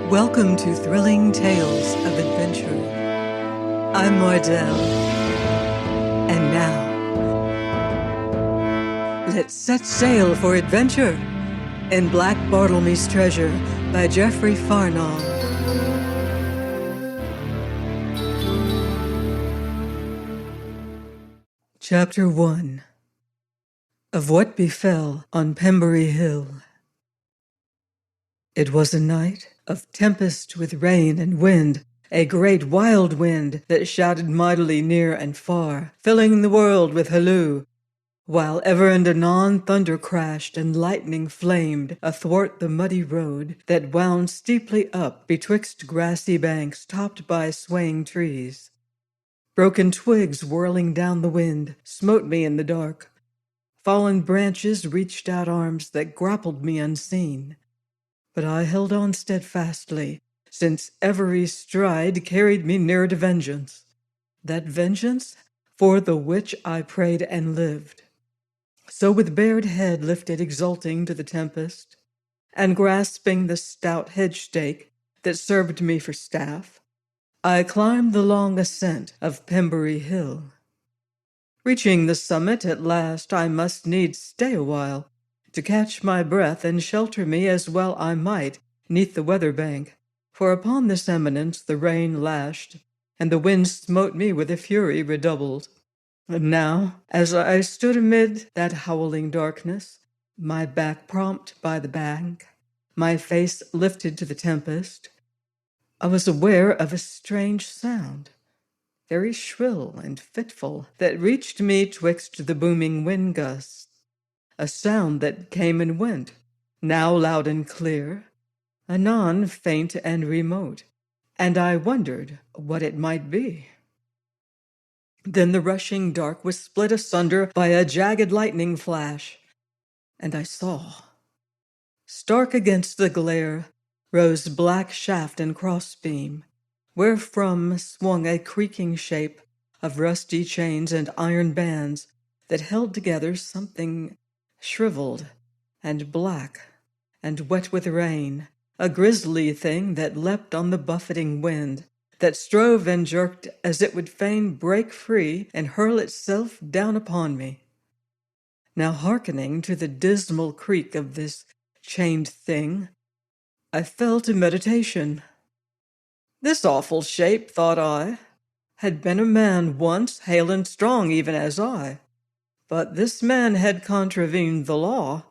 Welcome to Thrilling Tales of Adventure. I'm Mardell, and now, let's set sail for adventure in Black Bartlemy's Treasure by Jeffery Farnol. Chapter 1 of What Befell on Pembury Hill. It was a night of tempest with rain and wind, a great wild wind that shouted mightily near and far, filling the world with halloo, while ever and anon thunder crashed and lightning flamed athwart the muddy road that wound steeply up betwixt grassy banks topped by swaying trees. Broken twigs whirling down the wind smote me in the dark. Fallen branches reached out arms that grappled me unseen. But I held on steadfastly, since every stride carried me nearer to vengeance, that vengeance for the which I prayed and lived. So with bared head lifted exulting to the tempest, and grasping the stout hedge stake that served me for staff, I climbed the long ascent of Pembury Hill. Reaching the summit at last, I must needs stay a while, to catch my breath and shelter me as well I might neath the weather bank, for upon this eminence the rain lashed, and the wind smote me with a fury redoubled. And now, as I stood amid that howling darkness, my back prompt by the bank, my face lifted to the tempest, I was aware of a strange sound, very shrill and fitful, that reached me twixt the booming wind gusts. A sound that came and went, now loud and clear, anon faint and remote, and I wondered what it might be. Then the rushing dark was split asunder by a jagged lightning flash, and I saw. Stark against the glare rose black shaft and crossbeam, wherefrom swung a creaking shape of rusty chains and iron bands that held together something shriveled and black and wet with rain, a grisly thing that leapt on the buffeting wind, that strove and jerked as it would fain break free and hurl itself down upon me. Now hearkening to the dismal creak of this chained thing, I fell to meditation. This awful shape, thought I, had been a man once, hale and strong even as I. But this man had contravened the law,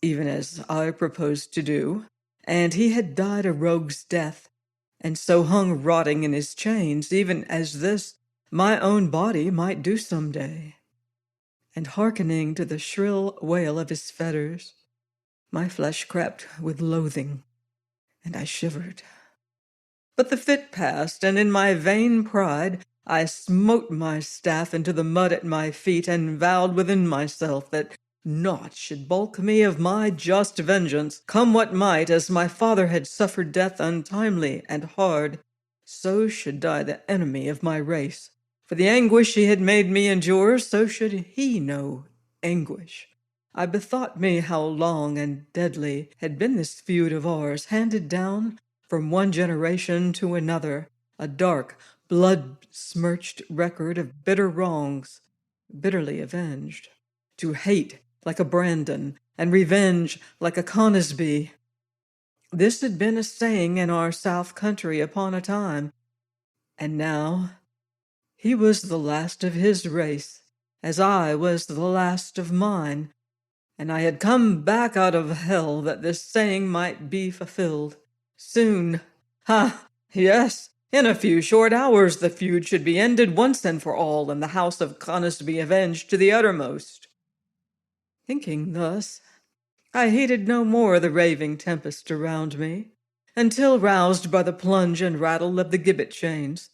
even as I proposed to do, and he had died a rogue's death, and so hung rotting in his chains, even as this, my own body, might do some day. And hearkening to the shrill wail of his fetters, my flesh crept with loathing, and I shivered. But the fit passed, and in my vain pride I smote my staff into the mud at my feet, and vowed within myself that naught should balk me of my just vengeance, come what might. As my father had suffered death untimely and hard, so should die the enemy of my race. For the anguish he had made me endure, so should he know anguish. I bethought me how long and deadly had been this feud of ours, handed down from one generation to another, a dark, blood-smirched record of bitter wrongs, bitterly avenged. To hate like a Brandon, and revenge like a Conisbee. This had been a saying in our south country upon a time, and now he was the last of his race, as I was the last of mine, and I had come back out of hell that this saying might be fulfilled. Soon, yes, in a few short hours the feud should be ended once and for all, and the house of Conisbee avenged to the uttermost. Thinking thus, I heeded no more the raving tempest around me, until roused by the plunge and rattle of the gibbet chains,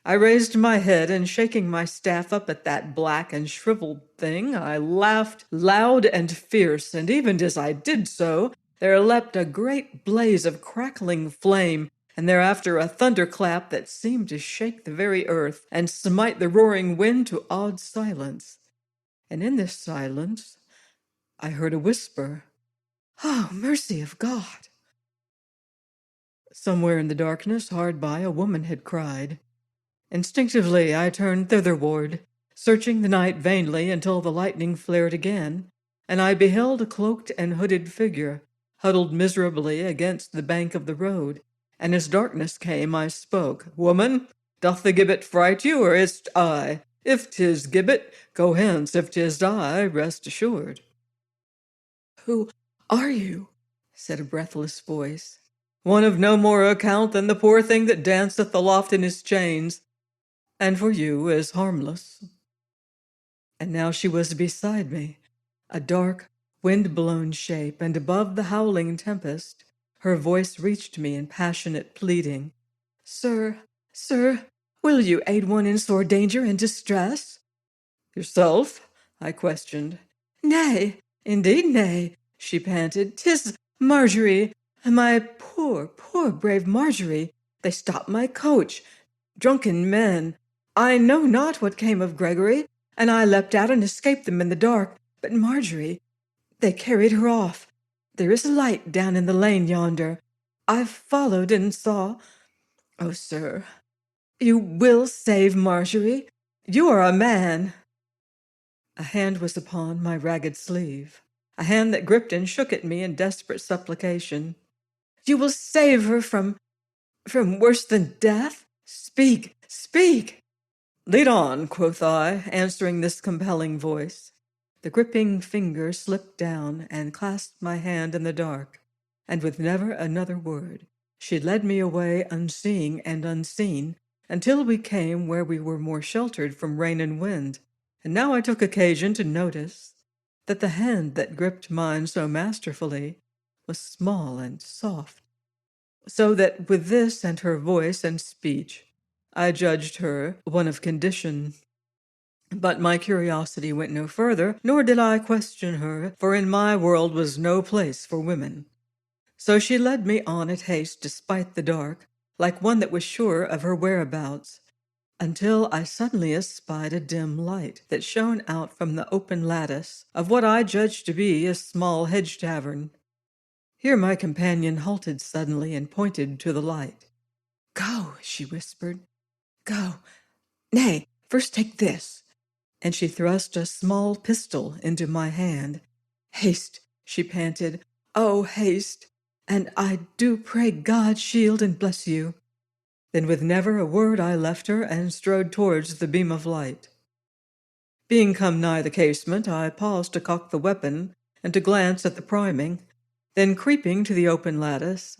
I raised my head, and shaking my staff up at that black and shriveled thing, I laughed loud and fierce, and even as I did so, there leapt a great blaze of crackling flame, and thereafter a thunderclap that seemed to shake the very earth, and smite the roaring wind to awed silence. And in this silence I heard a whisper, "Oh, mercy of God!" Somewhere in the darkness hard by a woman had cried. Instinctively I turned thitherward, searching the night vainly until the lightning flared again, and I beheld a cloaked and hooded figure, huddled miserably against the bank of the road, and as darkness came I spoke. "Woman, doth the gibbet fright you, or is't I? If 'tis gibbet, go hence; if 'tis I, rest assured." "Who are you?" said a breathless voice. "One of no more account than the poor thing that danceth aloft in his chains, and for you is harmless." And now she was beside me, a dark, wind-blown shape, and above the howling tempest, her voice reached me in passionate pleading. "Sir, sir, will you aid one in sore danger and distress?" "Yourself?" I questioned. "Nay, indeed nay," she panted. "'Tis Marjorie, my poor, poor brave Marjorie. They stopped my coach. Drunken men. I know not what came of Gregory, and I leapt out and escaped them in the dark. But Marjorie, they carried her off. There is a light down in the lane yonder. I followed and saw. Oh, sir, you will save Marjorie? You are a man." A hand was upon my ragged sleeve, a hand that gripped and shook at me in desperate supplication. "You will save her from worse than death? Speak, speak!" "Lead on," quoth I, answering this compelling voice. The gripping finger slipped down and clasped my hand in the dark, and with never another word, she led me away unseeing and unseen until we came where we were more sheltered from rain and wind. And now I took occasion to notice that the hand that gripped mine so masterfully was small and soft, so that with this and her voice and speech, I judged her one of condition. But my curiosity went no further, nor did I question her, for in my world was no place for women. So she led me on at haste despite the dark, like one that was sure of her whereabouts, until I suddenly espied a dim light that shone out from the open lattice of what I judged to be a small hedge tavern. Here my companion halted suddenly and pointed to the light. "Go," she whispered. "Go. Nay, first take this." And she thrust a small pistol into my hand. "Haste," she panted. "Oh, haste, and I do pray God shield and bless you." Then with never a word I left her and strode towards the beam of light. Being come nigh the casement, I paused to cock the weapon and to glance at the priming. Then creeping to the open lattice,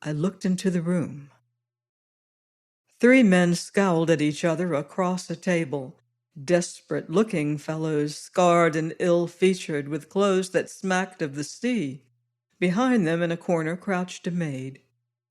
I looked into the room. 3 men scowled at each other across a table, desperate-looking fellows, scarred and ill-featured, with clothes that smacked of the sea. Behind them in a corner crouched a maid,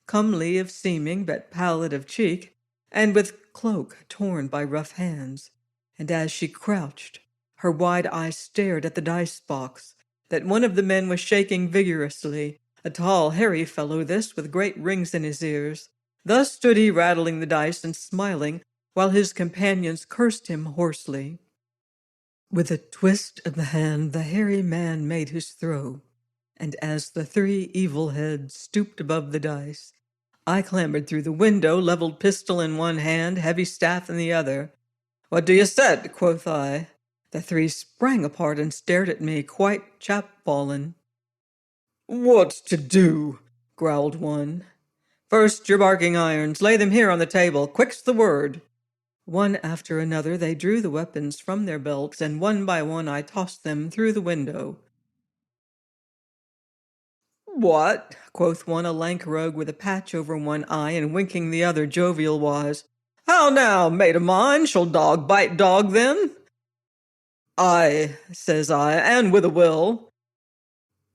comely of seeming but pallid of cheek, and with cloak torn by rough hands. And as she crouched, her wide eyes stared at the dice-box that one of the men was shaking vigorously, a tall, hairy fellow this, with great rings in his ears. Thus stood he rattling the dice and smiling, while his companions cursed him hoarsely. With a twist of the hand the hairy man made his throw, and as the 3 evil heads stooped above the dice, I clambered through the window, leveled pistol in one hand, heavy staff in the other. "What do you set?" quoth I. The 3 sprang apart and stared at me, quite chapfallen. "What to do?" growled one. "First your barking irons, lay them here on the table, quick's the word." One after another they drew the weapons from their belts, and one by one I tossed them through the window. "What?" quoth one, a lank rogue with a patch over one eye and winking the other jovial-wise. "How now, mate of mine, shall dog bite dog then?" "Aye," says I, "and with a will."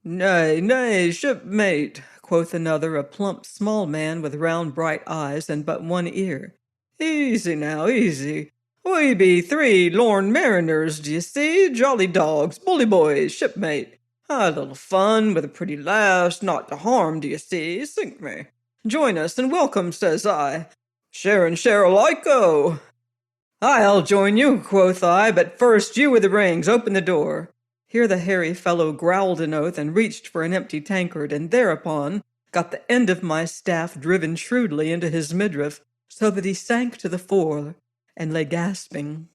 "Nay, nay, shipmate," quoth another, a plump small man with round bright eyes and but one ear. "Easy now, easy. We be 3 lorn mariners, d'ye see, jolly dogs, bully boys, shipmate. A little fun with a pretty lass, not to harm, d'ye see, sink me. Join us and welcome, says I. Share and share alike-o." "I'll join you," quoth I, "but first you with the rings, open the door." Here the hairy fellow growled an oath and reached for an empty tankard, and thereupon got the end of my staff driven shrewdly into his midriff, so that he sank to the floor and lay gasping.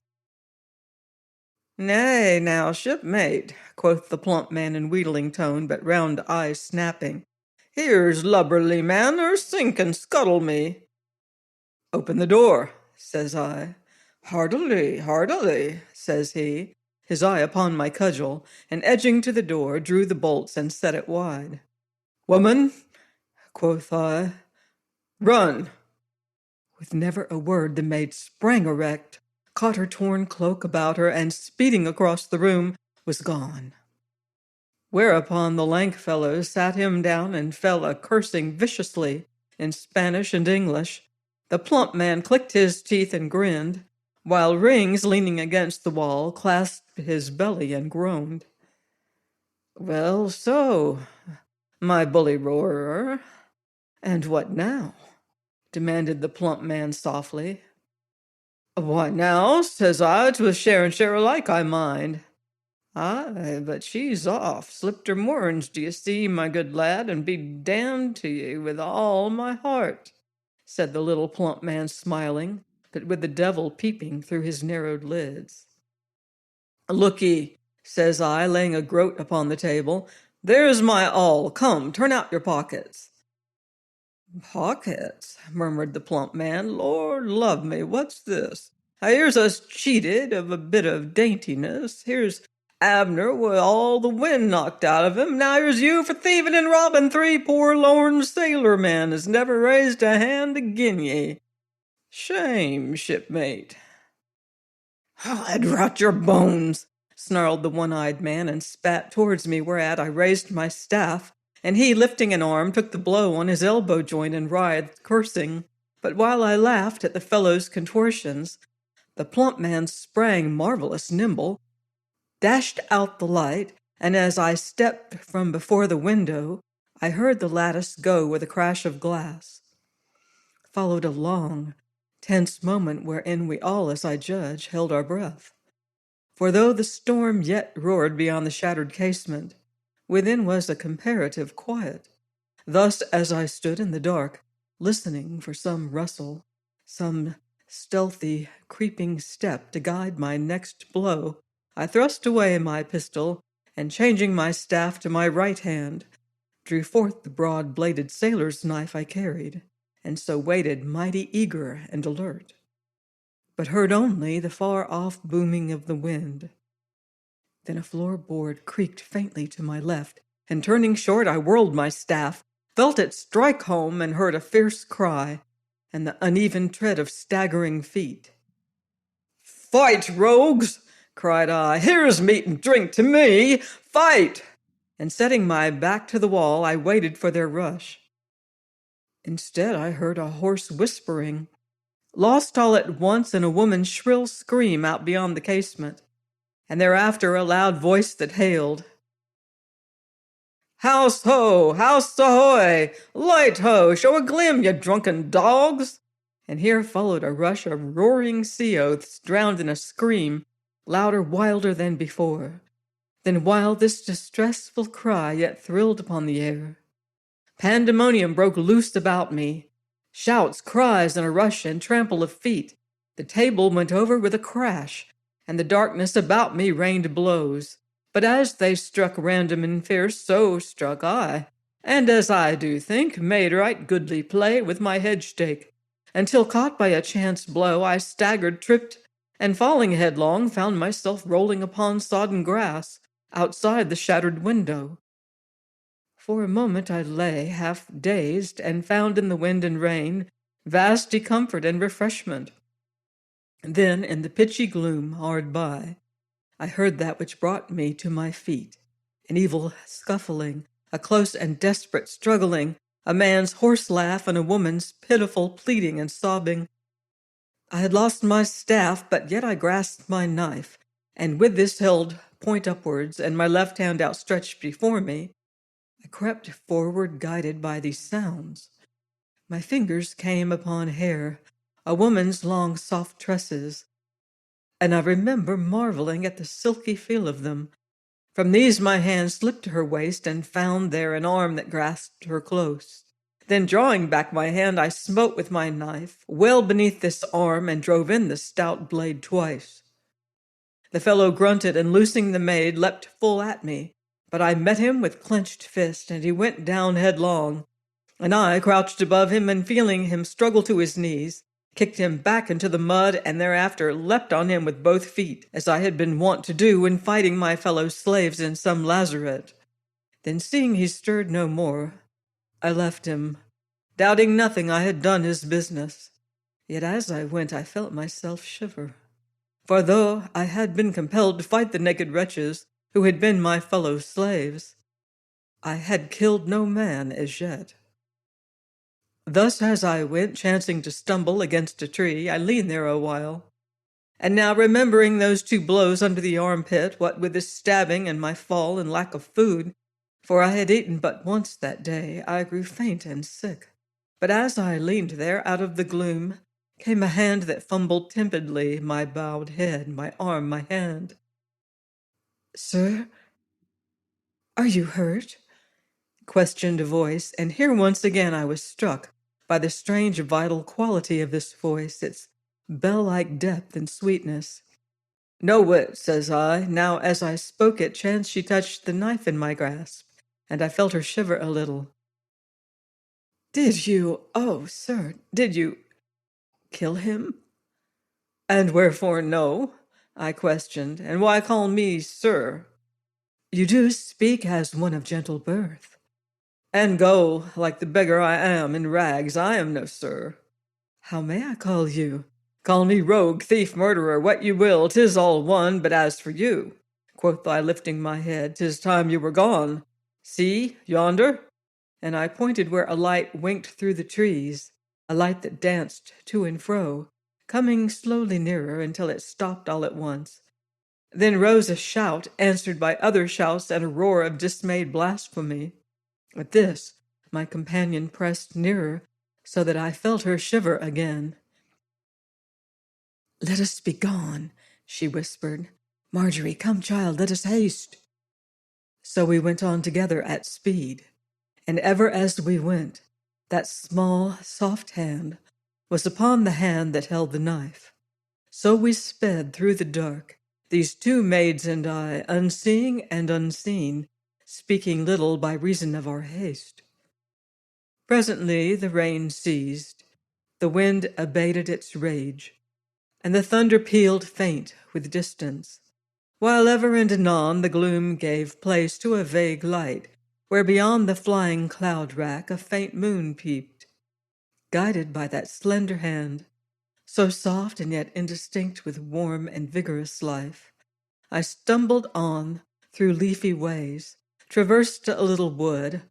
"Nay, now, shipmate," quoth the plump man in wheedling tone, but round eyes snapping, "here's lubberly man, or sink and scuttle me." "Open the door," says I. "Heartily, heartily," says he, his eye upon my cudgel, and edging to the door, drew the bolts and set it wide. "Woman," quoth I, "run." With never a word the maid sprang erect, caught her torn cloak about her, and speeding across the room, was gone. Whereupon the lank fellow sat him down and fell a-cursing viciously in Spanish and English. The plump man clicked his teeth and grinned, while Rings, leaning against the wall, clasped his belly and groaned. "Well, so, my bully roarer, and what now?" demanded the plump man softly. "Why now," says I, "'twas share and share alike, I mind." "Aye, but she's off, slipped her moorings, d'ye see, my good lad, and be damned to ye with all my heart," said the little plump man, smiling, but with the devil peeping through his narrowed lids. "Look'ee," says I, laying a groat upon the table, "there's my all. Come, turn out your pockets." "Pockets," murmured the plump man. "Lord love me, what's this? Here's us cheated of a bit of daintiness. Here's Abner with all the wind knocked out of him. Now here's you for thieving and robbing three poor lorn sailor men as never raised a hand agin ye. Shame, shipmate." "I'd rot your bones," snarled the one-eyed man, and spat towards me, whereat I raised my staff, and he, lifting an arm, took the blow on his elbow joint and writhed, cursing. But while I laughed at the fellow's contortions, the plump man sprang marvelous nimble, dashed out the light, and as I stepped from before the window, I heard the lattice go with a crash of glass. Followed a long, tense moment wherein we all, as I judge, held our breath. For though the storm yet roared beyond the shattered casement, within was a comparative quiet. Thus, as I stood in the dark, listening for some rustle, some stealthy, creeping step to guide my next blow, I thrust away my pistol, and changing my staff to my right hand, drew forth the broad-bladed sailor's knife I carried, and so waited mighty eager and alert, but heard only the far-off booming of the wind. Then a floorboard creaked faintly to my left, and turning short, I whirled my staff, felt it strike home, and heard a fierce cry, and the uneven tread of staggering feet. "Fight, rogues!" cried I. "Here's meat and drink to me! Fight!" And setting my back to the wall, I waited for their rush. Instead, I heard a hoarse whispering, lost all at once in a woman's shrill scream out beyond the casement, and thereafter a loud voice that hailed, "House ho! House ahoy! Light ho! Show a glim, you drunken dogs!" And here followed a rush of roaring sea oaths drowned in a scream, louder, wilder than before. Then while this distressful cry yet thrilled upon the air, pandemonium broke loose about me. Shouts, cries, and a rush and trample of feet. The table went over with a crash, and the darkness about me rained blows. But as they struck random and fierce, so struck I, and as I do think, made right goodly play with my hedge-stake, until caught by a chance blow, I staggered, tripped, and falling headlong, found myself rolling upon sodden grass outside the shattered window. For a moment I lay, half dazed, and found in the wind and rain vast discomfort and refreshment. Then, in the pitchy gloom hard by, I heard that which brought me to my feet, an evil scuffling, a close and desperate struggling, a man's hoarse laugh, and a woman's pitiful pleading and sobbing. I had lost my staff, but yet I grasped my knife, and with this held point upwards, and my left hand outstretched before me, I crept forward, guided by these sounds. My fingers came upon hair, a woman's long soft tresses, and I remember marveling at the silky feel of them. From these my hand slipped to her waist, and found there an arm that grasped her close. Then drawing back my hand, I smote with my knife well beneath this arm and drove in the stout blade twice. The fellow grunted and, loosing the maid, leapt full at me, but I met him with clenched fist, and he went down headlong, and I crouched above him, and feeling him struggle to his knees, kicked him back into the mud, and thereafter leapt on him with both feet, as I had been wont to do when fighting my fellow slaves in some lazaret. Then, seeing he stirred no more, I left him, doubting nothing I had done his business. Yet as I went I felt myself shiver. For though I had been compelled to fight the naked wretches who had been my fellow slaves, I had killed no man as yet. Thus as I went, chancing to stumble against a tree, I leaned there a while. And now remembering those 2 blows under the armpit, what with this stabbing and my fall and lack of food, for I had eaten but once that day, I grew faint and sick. But as I leaned there, out of the gloom came a hand that fumbled timidly my bowed head, my arm, my hand. "Sir, are you hurt?" questioned a voice, and here once again I was struck by the strange vital quality of this voice, its bell-like depth and sweetness. "No whit," says I. Now as I spoke it chanced she touched the knife in my grasp, and I felt her shiver a little. "Oh, sir, did you kill him?" "And wherefore no?" I questioned, "and why call me sir?" "You do speak as one of gentle birth." "And go, like the beggar I am, in rags. I am no sir." "How may I call you?" "Call me rogue, thief, murderer, what you will, 'tis all one. But as for you," quoth I, lifting my head, "'tis time you were gone. See, yonder," and I pointed where a light winked through the trees, a light that danced to and fro, coming slowly nearer until it stopped all at once. Then rose a shout, answered by other shouts and a roar of dismayed blasphemy. At this, my companion pressed nearer, so that I felt her shiver again. "Let us be gone," she whispered. "Marjorie, come, child, let us haste." So we went on together at speed, and ever as we went, that small, soft hand was upon the hand that held the knife. So we sped through the dark, these 2 maids and I, unseeing and unseen, speaking little by reason of our haste. Presently the rain ceased, the wind abated its rage, and the thunder pealed faint with distance, while ever and anon the gloom gave place to a vague light, where beyond the flying cloud-rack a faint moon peeped. Guided by that slender hand, so soft and yet indistinct with warm and vigorous life, I stumbled on through leafy ways, traversed a little wood,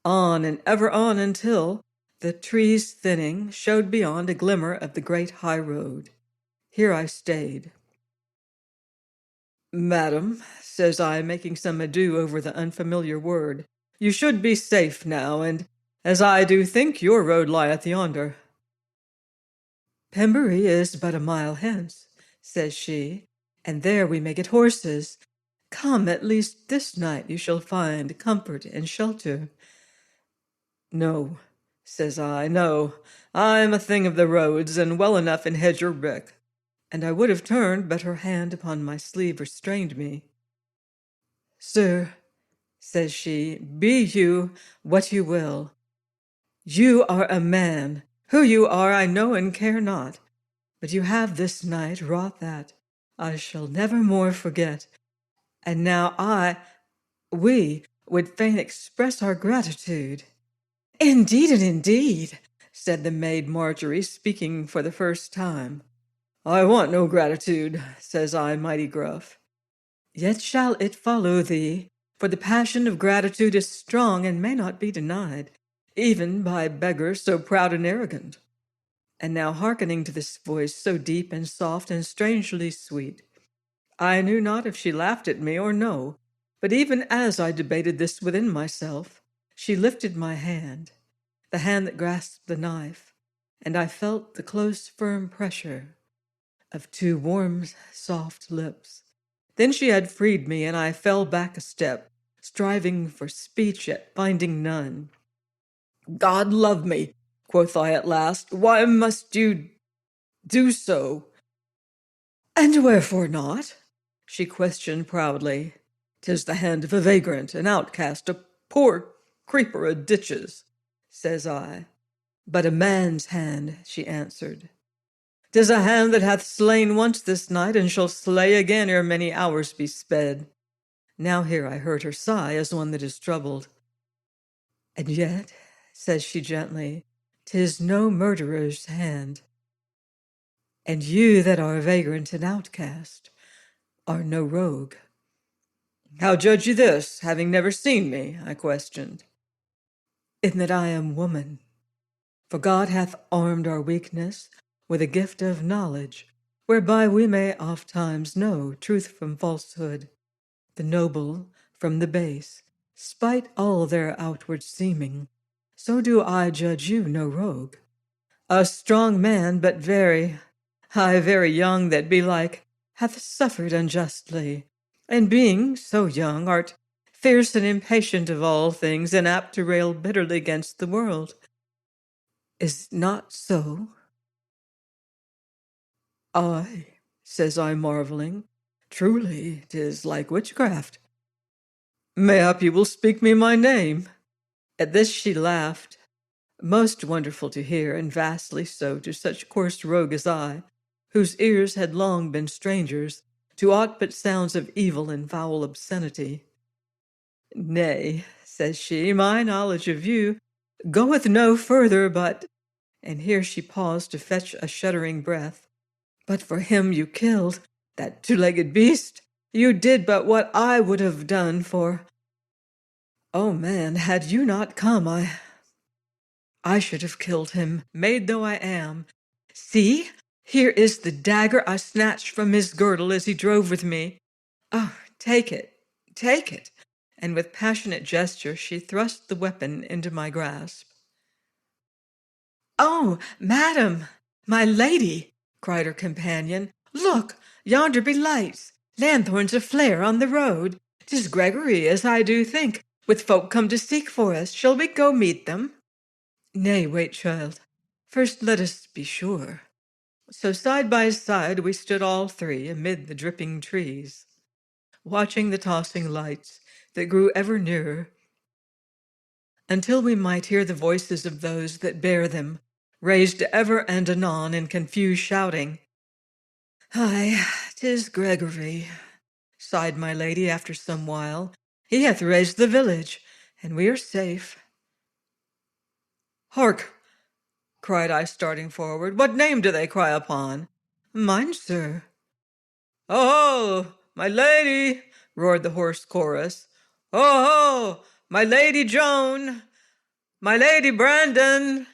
on and ever on until, the trees thinning, showed beyond a glimmer of the great high road. Here I stayed. "Madam," says I, making some ado over the unfamiliar word, "you should be safe now, and, as I do think, your road lieth yonder." "Pembury is but a mile hence," says she, "and there we may get horses. Come, at least this night you shall find comfort and shelter." "No," says I, "no. I'm a thing of the roads, and well enough in hedge or rick." And I would have turned, but her hand upon my sleeve restrained me. "Sir," says she, "be you what you will. You are a man. Who you are I know and care not. But you have this night wrought that I shall never more forget. And now we would fain express our gratitude." "Indeed and indeed," said the maid Marjorie, speaking for the first time. "I want no gratitude," says I, mighty gruff. "Yet shall it follow thee, for the passion of gratitude is strong and may not be denied, even by beggars so proud and arrogant." And now hearkening to this voice so deep and soft and strangely sweet, I knew not if she laughed at me or no, but even as I debated this within myself, she lifted my hand, the hand that grasped the knife, and I felt the close, firm pressure of 2 warm, soft lips. Then she had freed me, and I fell back a step, striving for speech, yet finding none. God love me, quoth I at last, why must you do so? And wherefore not? She questioned proudly. 'Tis the hand of a vagrant, an outcast, a poor creeper o' ditches, says I. But a man's hand, she answered. 'Tis a hand that hath slain once this night, and shall slay again ere many hours be sped. Now here I heard her sigh as one that is troubled. And yet, says she gently, 'tis no murderer's hand. And you that are a vagrant and outcast are no rogue. How judge you this, having never seen me? I questioned. In that I am woman. For God hath armed our weakness with a gift of knowledge, whereby we may oft times know truth from falsehood, the noble from the base, spite all their outward seeming. So do I judge you no rogue. A strong man, but very young, that belike hath suffered unjustly, and being so young art fierce and impatient of all things, and apt to rail bitterly against the world. Is not so? Aye, says I, marveling, truly 'tis like witchcraft. Mayhap you will speak me my name. At this she laughed, most wonderful to hear, and vastly so to such coarse rogue as I, whose ears had long been strangers to aught but sounds of evil and foul obscenity. Nay, says she, my knowledge of you goeth no further, but, and here she paused to fetch a shuddering breath, but for him you killed, that two-legged beast, you did but what I would have done for. Oh, man, had you not come, I should have killed him, maid though I am. See, here is the dagger I snatched from his girdle as he drove with me. Oh, take it, take it. And with passionate gesture she thrust the weapon into my grasp. Oh, madam, my lady, cried her companion, look, yonder be lights, lanthorns aflare on the road. 'Tis Gregory, as I do think, with folk come to seek for us. Shall we go meet them? Nay, wait, child. First let us be sure. So side by side we stood all three amid the dripping trees, watching the tossing lights that grew ever nearer, until we might hear the voices of those that bear them, raised ever and anon in confused shouting. Aye, 'tis Gregory, sighed my lady after some while. He hath raised the village, and we are safe. Hark! Cried I, starting forward. What name do they cry upon? Mine, sir. Oh, my lady, roared the hoarse chorus. Oh, my lady Joan, my lady Brandon,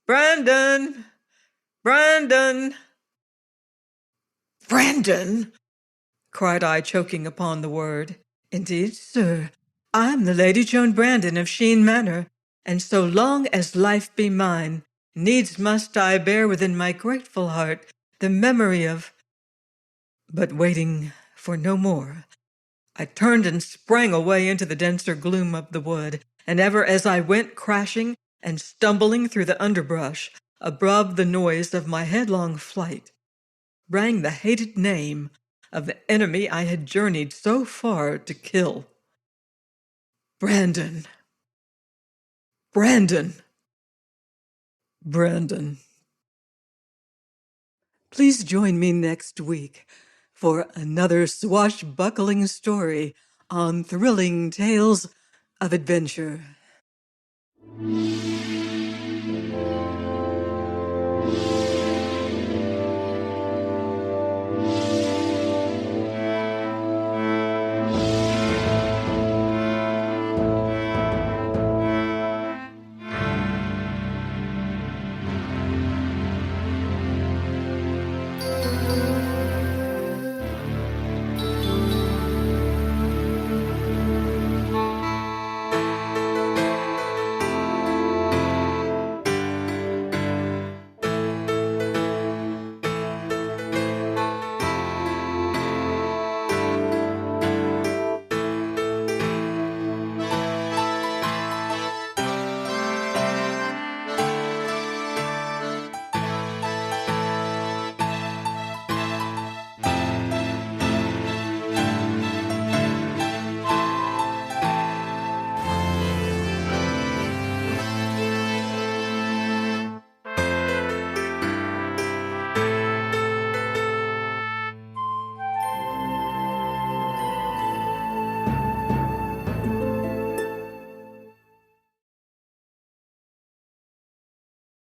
Brandon, Brandon. Brandon, cried I, choking upon the word. Indeed, sir, I am the Lady Joan Brandon of Sheen Manor, and so long as life be mine, needs must I bear within my grateful heart the memory of— But waiting for no more, I turned and sprang away into the denser gloom of the wood, and ever as I went crashing and stumbling through the underbrush, above the noise of my headlong flight, rang the hated name of the enemy I had journeyed so far to kill. Brandon. Brandon. Brandon. Please join me next week for another swashbuckling story on Thrilling Tales of Adventure.